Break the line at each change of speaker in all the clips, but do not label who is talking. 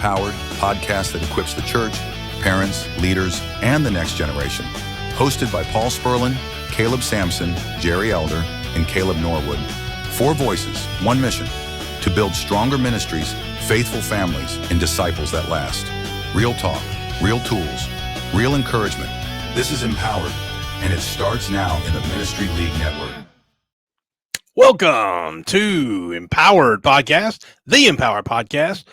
Empowered, podcast that equips the church, parents, leaders, and the next generation. Hosted by Paul Spurlin, Caleb Sampson, Jerry Elder, and Caleb Norwood. 4 voices, 1 mission: to build stronger ministries, faithful families, and disciples that last. Real talk, real tools, real encouragement. This is Empowered, and it starts now in the Ministry League Network.
Welcome to Empowered Podcast, the Empowered Podcast,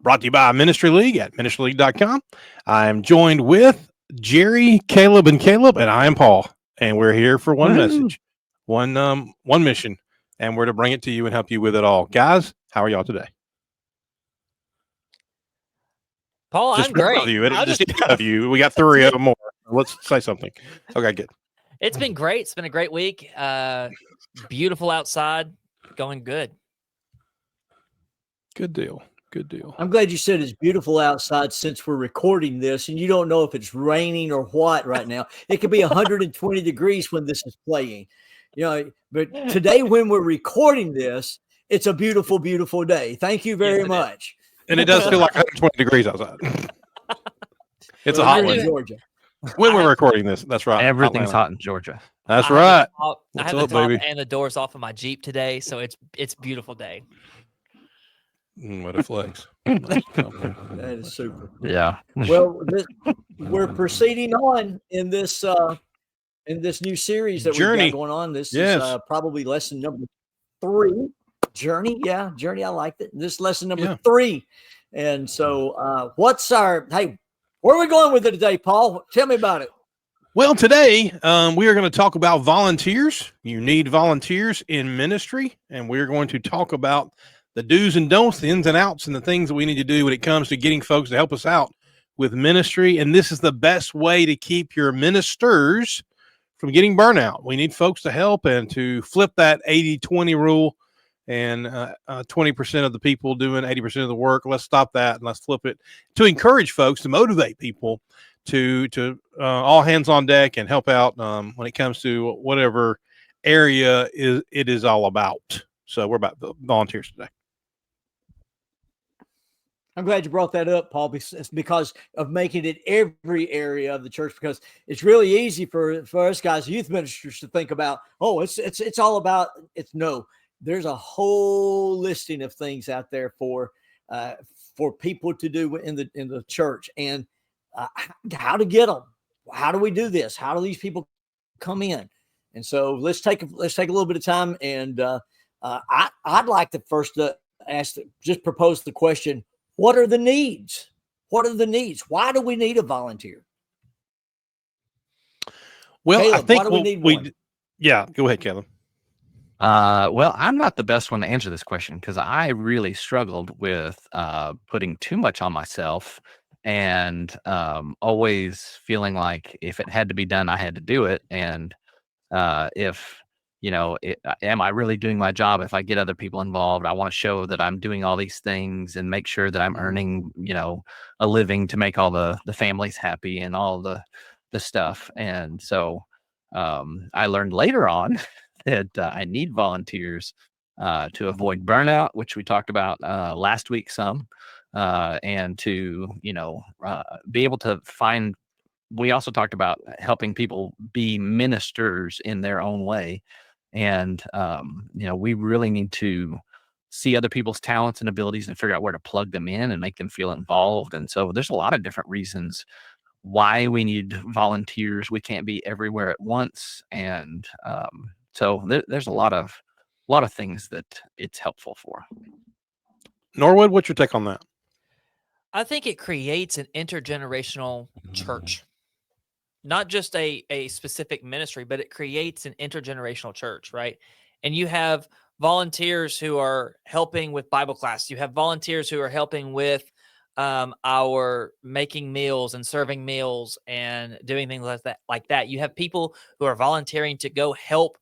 brought to you by Ministry League at ministryleague.com. I'm joined with Jerry, Caleb, and I am Paul, and we're here for one message, one mission, and we're to bring it to you and help you with it all. Guys, how are y'all today?
Paul,
Just
I'm great.
Of you. We got 3 of them more. Let's say something. Okay, good.
It's been great. It's been a great week. Beautiful outside, going good.
Good deal. Good deal.
I'm glad you said it's beautiful outside since we're recording this and you don't know if it's raining or what right now. It could be 120 degrees when this is playing, but today when we're recording this, it's a beautiful, beautiful day. Thank you very much.
And it does feel like 120 degrees outside. It's a hot one.
Georgia.
When we're recording this, that's right.
Everything's hot in Georgia.
That's right.
I
What's
have
up,
the top
baby?
and the doors off of my Jeep today, so it's a beautiful day.
What a flex.
That is super.
Yeah.
Well, we're proceeding on in this new series that we've got going on. This is probably lesson number 3. Journey. I liked it. This is lesson number 3. And so where are we going with it today, Paul? Tell me about it.
Well, today we are going to talk about volunteers. You need volunteers in ministry, and we're going to talk about the do's and don'ts, the ins and outs, and the things that we need to do when it comes to getting folks to help us out with ministry. And this is the best way to keep your ministers from getting burnout. We need folks to help and to flip that 80-20 rule, and 20% of the people doing 80% of the work. Let's stop that and let's flip it to encourage folks, to motivate people to all hands on deck and help out when it comes to whatever area it is all about. So we're about volunteers today.
I'm glad you brought that up, Paul, because of making it every area of the church, because it's really easy for us guys, youth ministers, to think about, it's all about no. There's a whole listing of things out there for people to do in the church, and how to get them. How do we do this? How do these people come in? And so let's take a little bit of time, and I'd like to first propose the question: what are the needs? What are the needs? Why do we need a volunteer?
Well,
Caleb,
I think
why do we need one?
Yeah, go ahead, Caleb.
Well, I'm not the best one to answer this question because I really struggled with putting too much on myself and always feeling like if it had to be done, I had to do it. And am I really doing my job if I get other people involved? I want to show that I'm doing all these things and make sure that I'm earning, a living to make all the families happy and all the stuff. And so I learned later on that I need volunteers to avoid burnout, which we talked about last week some, and to, be able to find. We also talked about helping people be ministers in their own way. And, we really need to see other people's talents and abilities and figure out where to plug them in and make them feel involved. And so there's a lot of different reasons why we need volunteers. We can't be everywhere at once. And, so there's a lot of things that it's helpful for.
Norwood, what's your take on that?
I think it creates an intergenerational church, not just a specific ministry, but it creates an intergenerational church, right? And you have volunteers who are helping with Bible class. You have volunteers who are helping with our making meals and serving meals and doing things like that. You have people who are volunteering to go help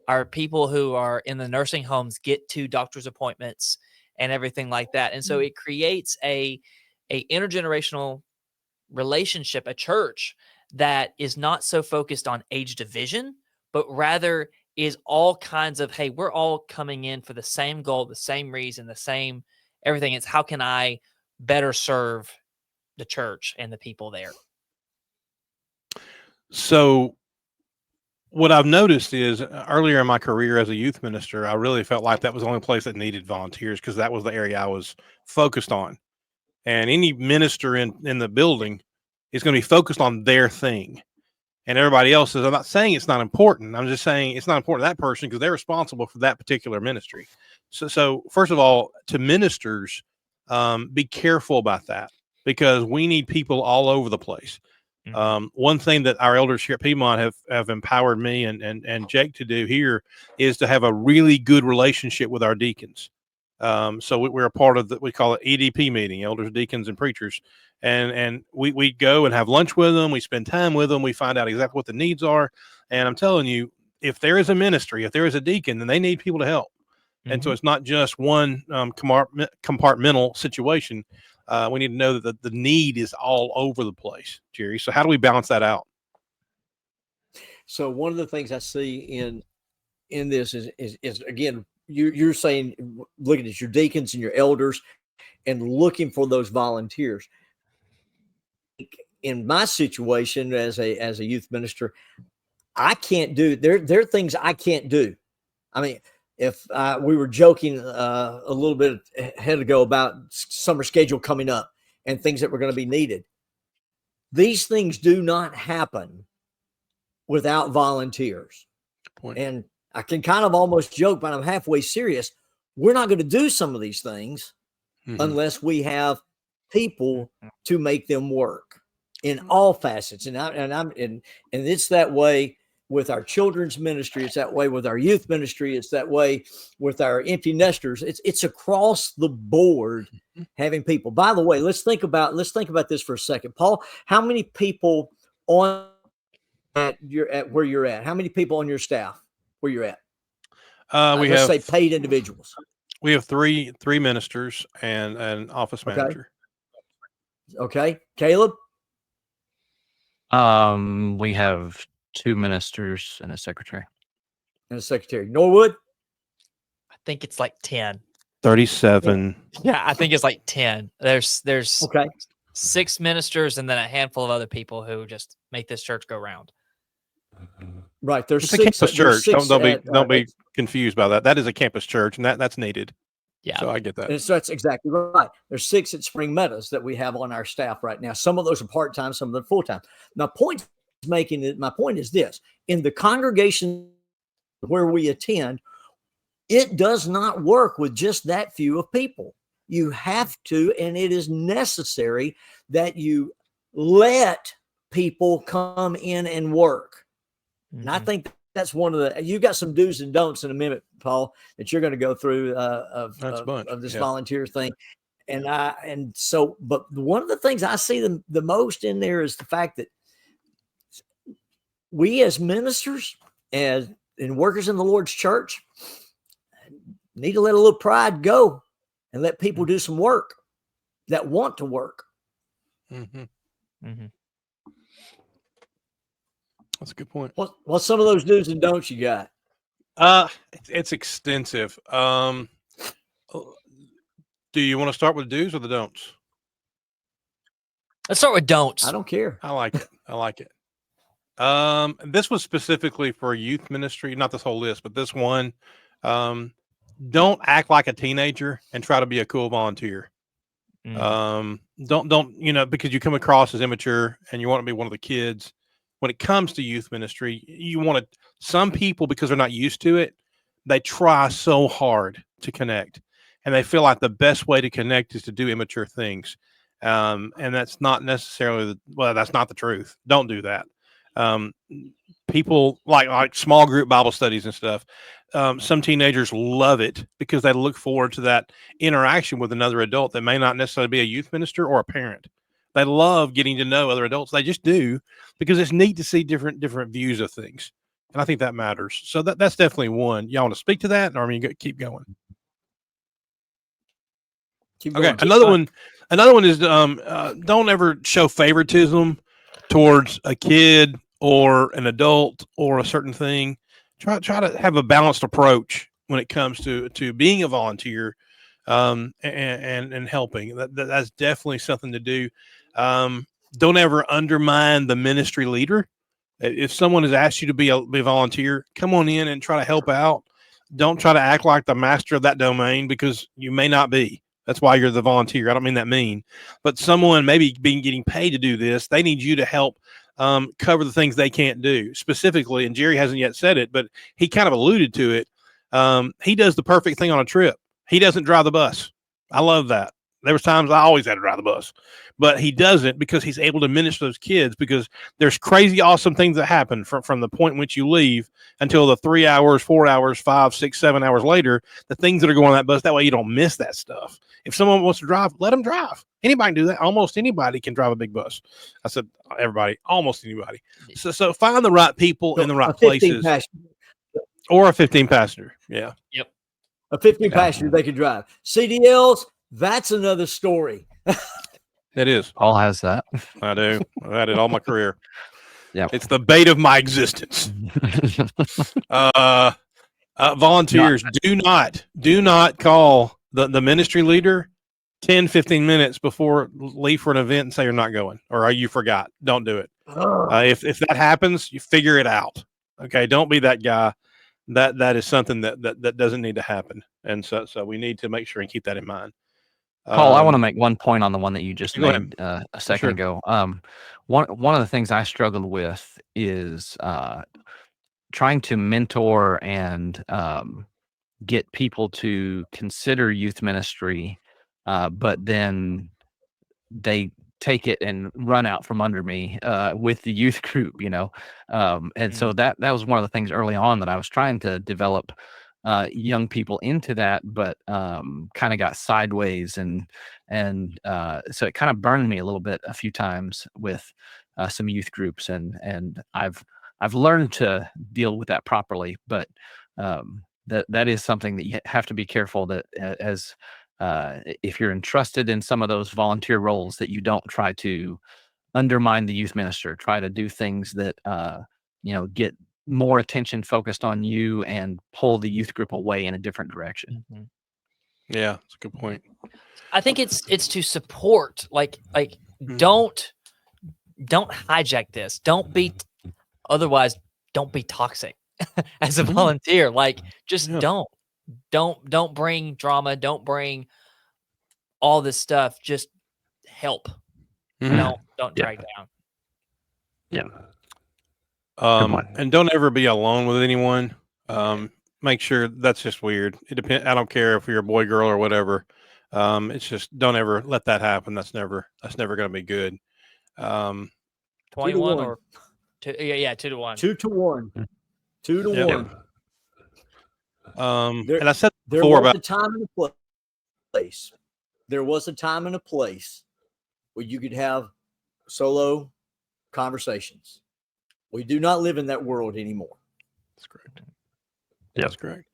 our people who are in the nursing homes get to doctor's appointments and everything like that. And so it creates a intergenerational relationship, a church that is not so focused on age division, but rather is all kinds of, hey, we're all coming in for the same goal, the same reason, the same everything. It's how can I better serve the church and the people there.
So what I've noticed is earlier in my career as a youth minister, I really felt like that was the only place that needed volunteers because that was the area I was focused on. And any minister in the building is going to be focused on their thing. And everybody else is, I'm not saying it's not important. I'm just saying it's not important to that person because they're responsible for that particular ministry. So first of all, to ministers, be careful about that because we need people all over the place. One thing that our elders here at Piedmont have empowered me and Jake to do here is to have a really good relationship with our deacons. So we're a part of we call it EDP meeting, elders, deacons, and preachers. And we go and have lunch with them. We spend time with them. We find out exactly what the needs are. And I'm telling you, if there is a ministry, if there is a deacon, then they need people to help. And so it's not just one compartmental situation. We need to know that the need is all over the place, Jerry. So how do we balance that out?
So one of the things I see in this is again, you're saying, looking at your deacons and your elders and looking for those volunteers. In my situation as a youth minister, I can't do, there are things I can't do. I mean, if we were joking a little bit ahead ago about summer schedule coming up and things that were going to be needed. These things do not happen without volunteers. And I can kind of almost joke, but I'm halfway serious. We're not going to do some of these things unless we have people to make them work in all facets. And it's that way with our children's ministry. It's that way with our youth ministry. It's that way with our empty nesters. It's across the board having people. By the way, let's think about this for a second. Paul, how many people on where you're at? How many people on your staff where you're at? Let's say paid individuals.
We have three ministers and an office manager.
Okay. Caleb?
We have 2 ministers and a secretary.
Norwood?
I think it's like 10.
37.
Yeah, I think it's like 10. There's
okay.
6 ministers and then a handful of other people who just make this church go round.
Right. There's
it's a campus church. Don't be confused by that. That is a campus church, and that's needed.
Yeah.
So I get that.
And so that's exactly right. There's 6 at Spring Meadows that we have on our staff right now. Some of those are part-time, some of them full-time. My point is this: in the congregation where we attend, it does not work with just that few of people. You have to, and it is necessary that you let people come in and work. And I think that's one of the, you've got some do's and don'ts in a minute, Paul, that you're going to go through of this volunteer thing. And so, but one of the things I see the most in there is the fact that we as ministers and workers in the Lord's church need to let a little pride go and let people do some work that want to work.
That's a good point.
What's some of those do's and don'ts you got?
It's extensive. Do you want to start with do's or the don'ts?
Let's start with don'ts.
I don't care.
I like it. This was specifically for youth ministry, not this whole list, but this one. Don't act like a teenager and try to be a cool volunteer. Don't, because you come across as immature and you want to be one of the kids. When it comes to youth ministry, some people, because they're not used to it, they try so hard to connect, and they feel like the best way to connect is to do immature things. And that's not necessarily that's not the truth. Don't do that. People like small group Bible studies and stuff. Some teenagers love it because they look forward to that interaction with another adult that may not necessarily be a youth minister or a parent. They love getting to know other adults. They just do, because it's neat to see different views of things. And I think that matters. So that's definitely one. Y'all want to speak to that, or keep going? Okay. Another one is don't ever show favoritism towards a kid or an adult or a certain thing. Try to have a balanced approach when it comes to being a volunteer. and helping. That's definitely something to do. Don't ever undermine the ministry leader. If someone has asked you to be a volunteer, come on in and try to help out. Don't try to act like the master of that domain, because you may not be. That's why you're the volunteer. I don't mean that mean, but someone maybe getting paid to do this, they need you to help cover the things they can't do specifically. And Jerry hasn't yet said it, but he kind of alluded to it. He does the perfect thing on a trip. He doesn't drive the bus. I love that. There was times I always had to drive the bus, but he doesn't, because he's able to minister those kids, because there's crazy, awesome things that happen from the point in which you leave until the 3 hours, 4 hours, 5, 6, 7 hours later, the things that are going on that bus. That way you don't miss that stuff. If someone wants to drive, let them drive. Anybody can do that. Almost anybody can drive a big bus. I said everybody, almost anybody. So find the right people in the right places. Or a 15 passenger. Yeah.
Yep.
A 15 passenger they can drive. CDLs, that's another story.
It is.
Paul has that.
I do. I've had it all my career.
Yeah.
It's the bait of my existence. Volunteers, do not call the ministry leader 10, 15 minutes before leave for an event and say you're not going, or you forgot. Don't do it. If that happens, you figure it out. Okay. Don't be that guy. That is something that doesn't need to happen. And so we need to make sure and keep that in mind.
Paul, I want to make one point on the one that you just made a second
Sure.
ago. One of the things I struggled with is trying to mentor and get people to consider youth ministry, but then they take it and run out from under me with the youth group, and so that was one of the things early on that I was trying to develop young people into that, but kind of got sideways, and so it kind of burned me a little bit a few times with some youth groups, and I've learned to deal with that properly, but that is something that you have to be careful that as if you're entrusted in some of those volunteer roles, that you don't try to undermine the youth minister, try to do things that get more attention focused on you and pull the youth group away in a different direction.
Mm-hmm.
Yeah, that's a good point.
I think it's to support, like don't hijack this. Don't be otherwise. Don't be toxic as a volunteer. Like just don't bring drama. Don't bring all this stuff. Just help. Don't drag down.
Yeah.
And don't ever be alone with anyone. Make sure that's just weird. It depends. I don't care if you're a boy, girl, or whatever. It's just don't ever let that happen. That's never going to be good.
21 or 2 to 1.
2 to 1. 2 to 1.
And I said
there
before
was
about
a time and a place. There was a time and a place where you could have solo conversations. We do not live in that world anymore.
That's correct.
Yeah,
that's correct.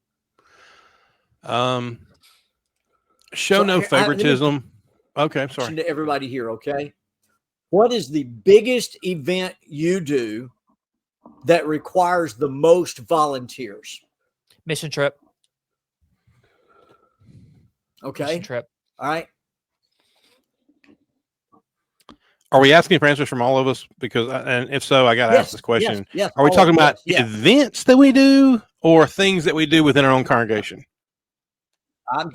Show no favoritism. Okay, I'm sorry.
To everybody here, okay? What is the biggest event you do that requires the most volunteers?
Mission trip.
Okay.
Mission trip.
All right.
Are we asking for answers from all of us? Because, and if so, I got to ask this question.
Yes,
Are we talking about events that we do or things that we do within our own congregation?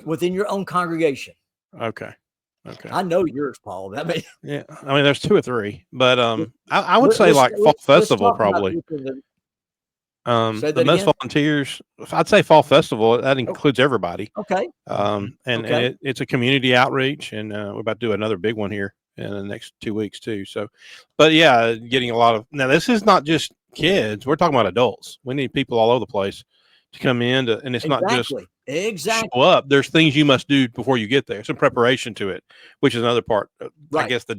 Within your own congregation.
Okay.
I know yours, Paul.
Yeah. I mean, there's 2 or 3, but I would say like Fall Festival probably. The most volunteers, I'd say Fall Festival. That includes everybody.
Okay.
It's a community outreach, and we're about to do another big one here in the next 2 weeks too. So, but yeah, getting a lot of, now this is not just kids. We're talking about adults. We need people all over the place to come in and it's not just show up. There's things you must do before you get there. Some preparation to it, which is another part. I guess the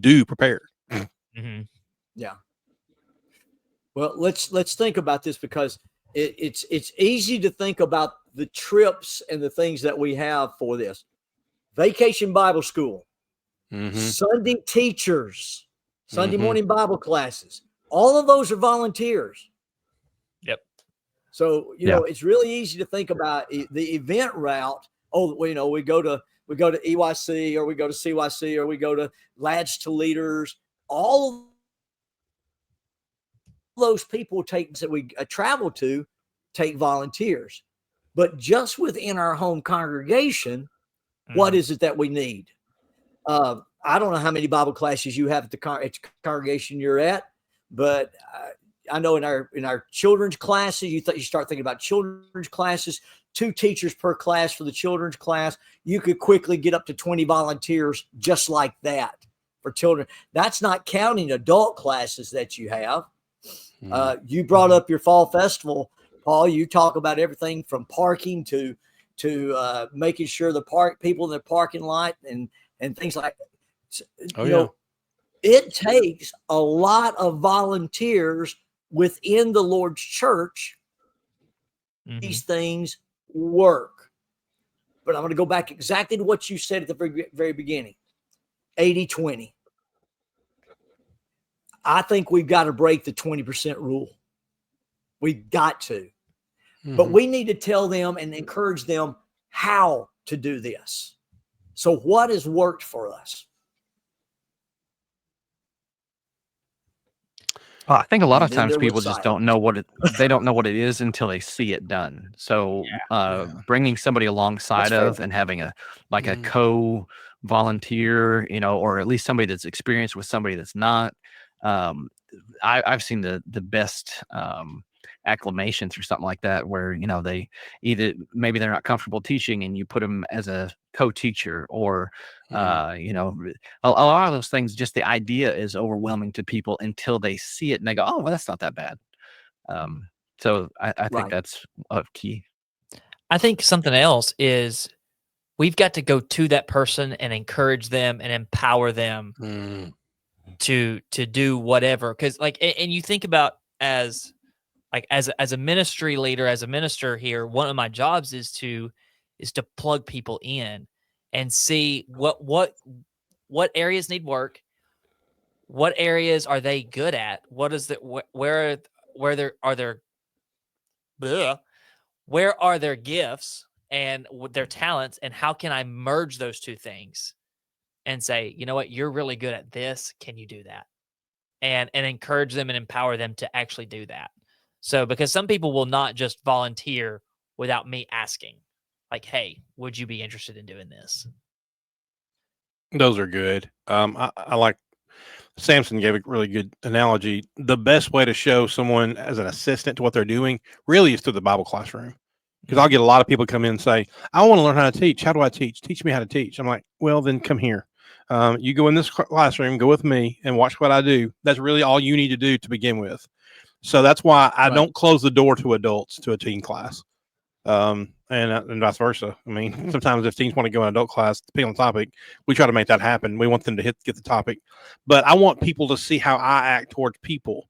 do prepare.
Mm-hmm.
Yeah. Well, let's think about this, because it's easy to think about the trips and the things that we have for this. Vacation Bible School, Sunday teachers, Sunday morning Bible classes. All of those are volunteers.
Yep.
So, you know, it's really easy to think about the event route, oh, well, we go to EYC, or we go to CYC, or we go to Lads to Leaders. All those people that we travel to take volunteers. But just within our home congregation, what is it that we need? I don't know how many Bible classes you have at the congregation you're at, but I know in our children's classes, you start thinking about children's classes, 2 teachers per class for the children's class. You could quickly get up to 20 volunteers just like that for children. That's not counting adult classes that you have. You brought up your fall festival, Paul. You talk about everything from parking to making sure the people in the parking lot and things like that. It takes a lot of volunteers within the Lord's church. These things work. But I'm going to go back exactly to what you said at the very, very beginning. 80-20. I think we've got to break the 20% rule. We've got to. But we need to tell them and encourage them how to do this. So what has worked for us?
Well, I think a lot of times people just don't know what they don't know what it is until they see it done. So bringing somebody alongside of and having a co-volunteer, or at least somebody that's experienced with somebody that's not. I've seen the best acclamations or something like that, where they either maybe they're not comfortable teaching and you put them as a co-teacher, or a lot of those things, just the idea is overwhelming to people until they see it and they go, oh, well, that's not that bad. So I think that's a key.
I think something else is we've got to go to that person and encourage them and empower them to do whatever. Because and you think about as a ministry leader, as a minister here, one of my jobs is to plug people in and see what areas need work, what areas are they good at, what is where are their gifts and their talents, and how can I merge those two things and say, you know what, you're really good at this, can you do that? And encourage them and empower them to actually do that. So, because some people will not just volunteer without me asking, like, hey, would you be interested in doing this?
Those are good. I like Sampson gave a really good analogy. The best way to show someone as an assistant to what they're doing really is through the Bible classroom. Because I'll get a lot of people come in and say, I want to learn how to teach. How do I teach? Teach me how to teach. I'm like, well, then come here. You go in this classroom, go with me and watch what I do. That's really all you need to do to begin with. So that's why I don't close the door to adults to a teen class, and vice versa. I mean, sometimes if teens want to go in adult class, depending on the topic, we try to make that happen. We want them to get the topic, but I want people to see how I act towards people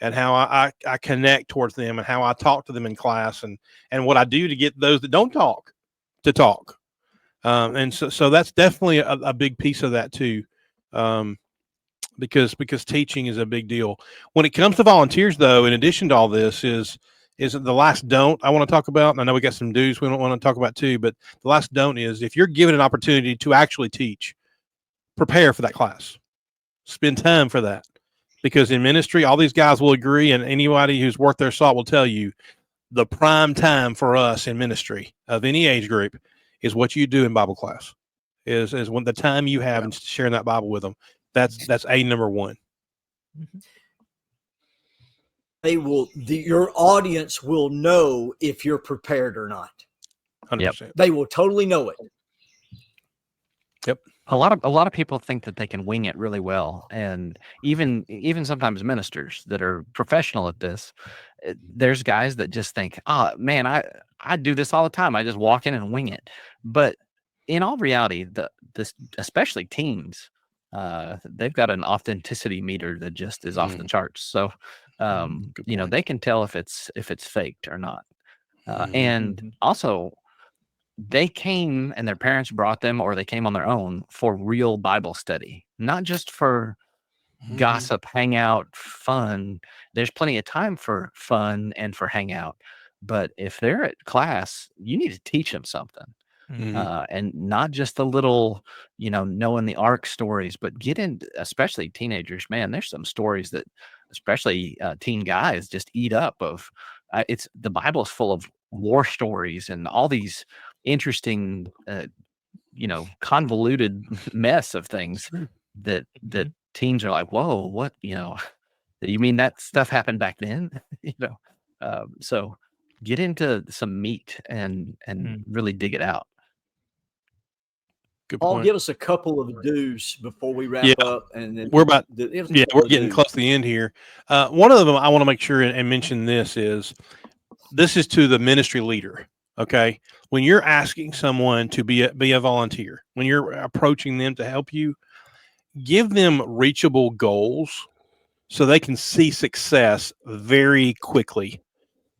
and how I connect towards them and how I talk to them in class and what I do to get those that don't talk to talk. And so that's definitely a big piece of that too. Because teaching is a big deal. When it comes to volunteers, though, in addition to all this, is the last don't I want to talk about. And I know we got some do's we don't want to talk about too, but the last don't is if you're given an opportunity to actually teach, prepare for that class, spend time for that, because in ministry, all these guys will agree, and anybody who's worth their salt will tell you, the prime time for us in ministry of any age group is what you do in Bible class. Is when the time you have in sharing that Bible with them. That's number one.
Your audience will know if you're prepared or not.
100%.
They will totally know it.
Yep.
A lot of people think that they can wing it really well, and even sometimes ministers that are professional at this, there's guys that just think, oh man, I do this all the time. I just walk in and wing it. But in all reality, especially teens, they've got an authenticity meter that just is off the charts. So, they can tell if it's faked or not. And also, they came and their parents brought them, or they came on their own for real Bible study, not just for gossip, hangout, fun. There's plenty of time for fun and for hangout. But if they're at class, you need to teach them something. And not just the little, knowing the arc stories, but get into, especially teenagers, man, there's some stories that, especially teen guys, just eat up of. The Bible is full of war stories and all these interesting, convoluted mess of things that teens are like, whoa, what, you mean that stuff happened back then? So get into some meat and really dig it out.
Good
Paul,
point.
give us a couple of do's before we wrap
Yeah.
up, and then
We're
we're
getting close to the end here. One of them I want to make sure and mention this is to the ministry leader. Okay, when you're asking someone to be a volunteer, when you're approaching them to help you, give them reachable goals so they can see success very quickly.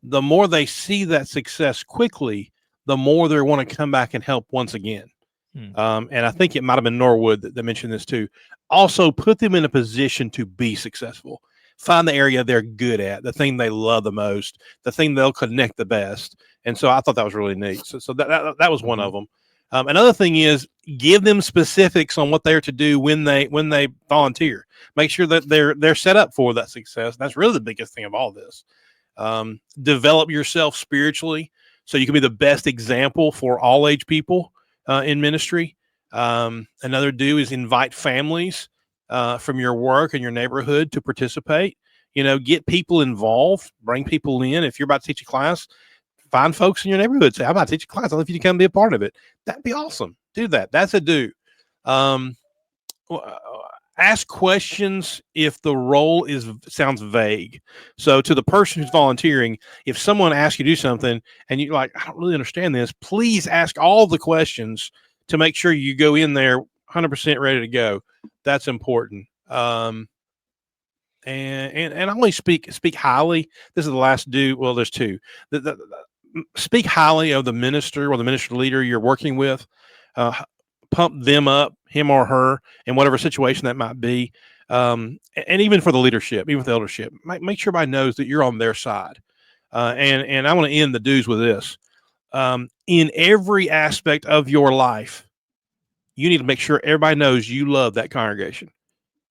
The more they see that success quickly, the more they want to come back and help once again. And I think it might have been Norwood that mentioned this too. Also, put them in a position to be successful. Find the area they're good at, the thing they love the most, the thing they'll connect the best. And so I thought that was really neat. So that was one of them. Another thing is give them specifics on what they're to do when they volunteer. Make sure that they're set up for that success. That's really the biggest thing of all this. Develop yourself spiritually so you can be the best example for all age people in ministry. Another do is invite families from your work and your neighborhood to participate. Get people involved, bring people in. If you're about to teach a class, find folks in your neighborhood. Say, I'm about to teach a class. I'd love you to come be a part of it. That'd be awesome. Do that. That's a do. Ask questions if the role sounds vague. So to the person who's volunteering, if someone asks you to do something and you're like, I don't really understand this, please ask all the questions to make sure you go in there 100% ready to go. That's important. And I only speak highly. This is the last do. Well, there's two. Speak highly of the minister or the ministry leader you're working with. Pump them up, him or her, in whatever situation that might be. And even for the leadership, even for the eldership, make sure everybody knows that you're on their side. And I want to end the dues with this. In every aspect of your life, you need to make sure everybody knows you love that congregation.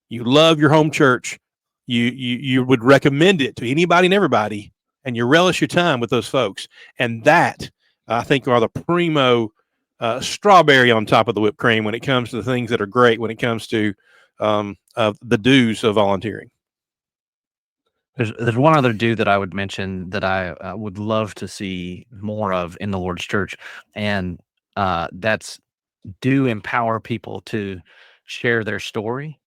You love your home church. You would recommend it to anybody and everybody, and you relish your time with those folks. And that, I think, are the primo strawberry on top of the whipped cream when it comes to the things that are great when it comes to the dues of volunteering.
There's one other do that I would mention that I would love to see more of in the Lord's church, and that's do empower people to share their story.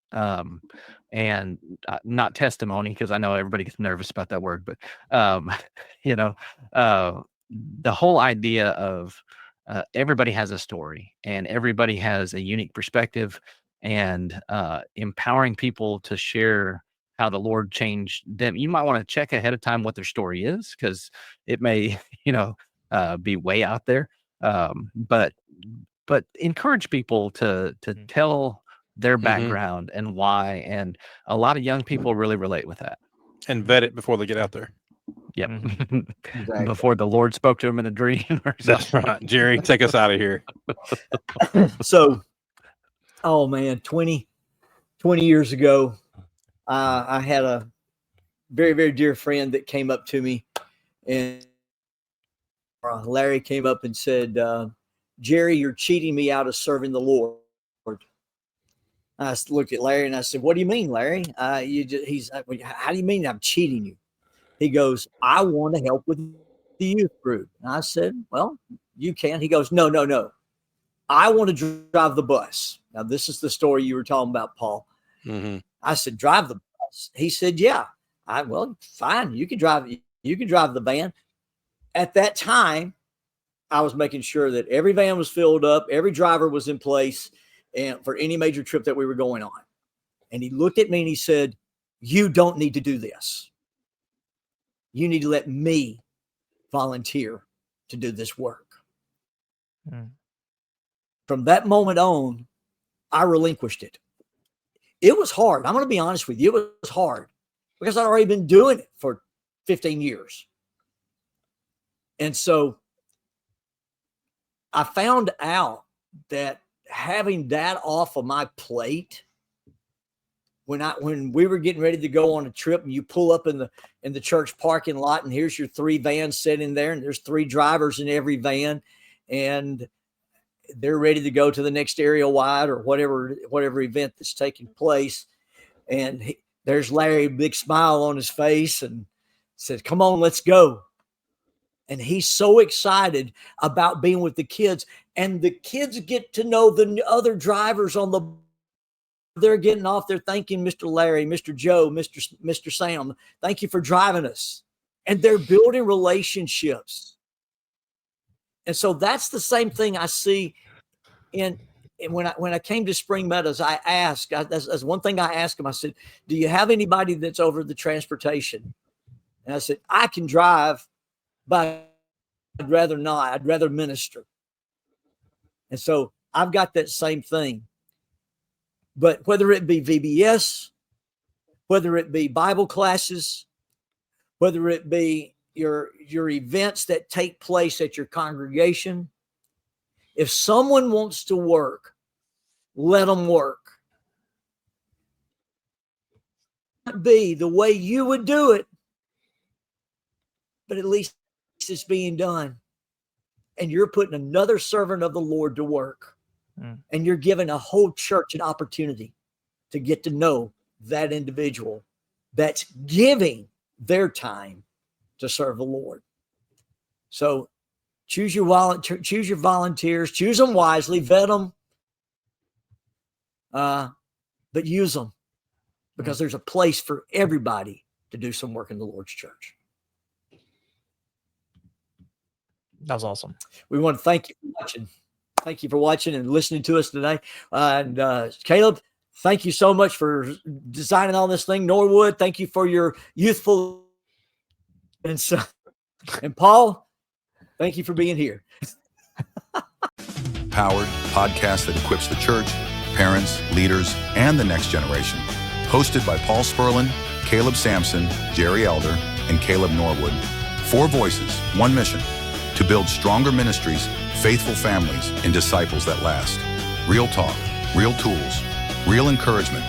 And not testimony, because I know everybody gets nervous about that word, but the whole idea of everybody has a story and everybody has a unique perspective, and empowering people to share how the Lord changed them. You might want to check ahead of time what their story is, because it may, be way out there. But encourage people to tell their background and why. And a lot of young people really relate with that.
And vet it before they get out there.
Yep.
Exactly.
Before the Lord spoke to them in a dream.
That's right. Jerry, take us out of here.
So, oh man, 20 years ago, I had a very, very dear friend that came up to me, and Larry came up and said, Jerry, you're cheating me out of serving the Lord. I looked at Larry and I said, what do you mean, Larry? He's like, how do you mean I'm cheating you? He goes, I want to help with the youth group. And I said, well, you can. He goes, no. I want to drive the bus. Now, this is the story you were talking about, Paul.
Mm-hmm.
I said, drive the bus. He said, yeah. Well, fine. You can drive the van. At that time, I was making sure that every van was filled up, every driver was in place, and for any major trip that we were going on. And he looked at me and he said, you don't need to do this. You need to let me volunteer to do this work. From that moment on, I relinquished it. It was hard. I'm going to be honest with you. It was hard because I'd already been doing it for 15 years. And so I found out that having that off of my plate, when we were getting ready to go on a trip, and you pull up in the church parking lot, and here's your 3 vans sitting there, and there's 3 drivers in every van, and they're ready to go to the next area wide or whatever event that's taking place. And there's Larry, big smile on his face, and said, "Come on, let's go." And he's so excited about being with the kids, and the kids get to know the other drivers on the. They're getting off there thanking Mr. Larry, Mr. Joe, Mr. Sam. Thank you for driving us. And they're building relationships. And so that's the same thing I see when I came to Spring Meadows. I asked, that's one thing I asked them. I said, "Do you have anybody that's over the transportation?" And I said, "I can drive, but I'd rather not. I'd rather minister." And so I've got that same thing. But whether it be VBS, whether it be Bible classes, whether it be your events that take place at your congregation, if someone wants to work, let them work. Not be the way you would do it, but at least it's being done. And you're putting another servant of the Lord to work. And you're giving a whole church an opportunity to get to know that individual that's giving their time to serve the Lord. So choose your volunteers, choose them wisely, vet them, but use them, because there's a place for everybody to do some work in the Lord's church.
That was awesome.
We want to thank you for watching. Thank you for watching and listening to us today. And Caleb, thank you so much for designing all this thing. Norwood, thank you for your youthful. And Paul, thank you for being here.
Powered podcast that equips the church, parents, leaders, and the next generation. Hosted by Paul Spurlin, Caleb Sampson, Jerry Elder, and Caleb Norwood. 4 voices, 1 mission: to build stronger ministries, faithful families, and disciples that last. Real talk, real tools, real encouragement,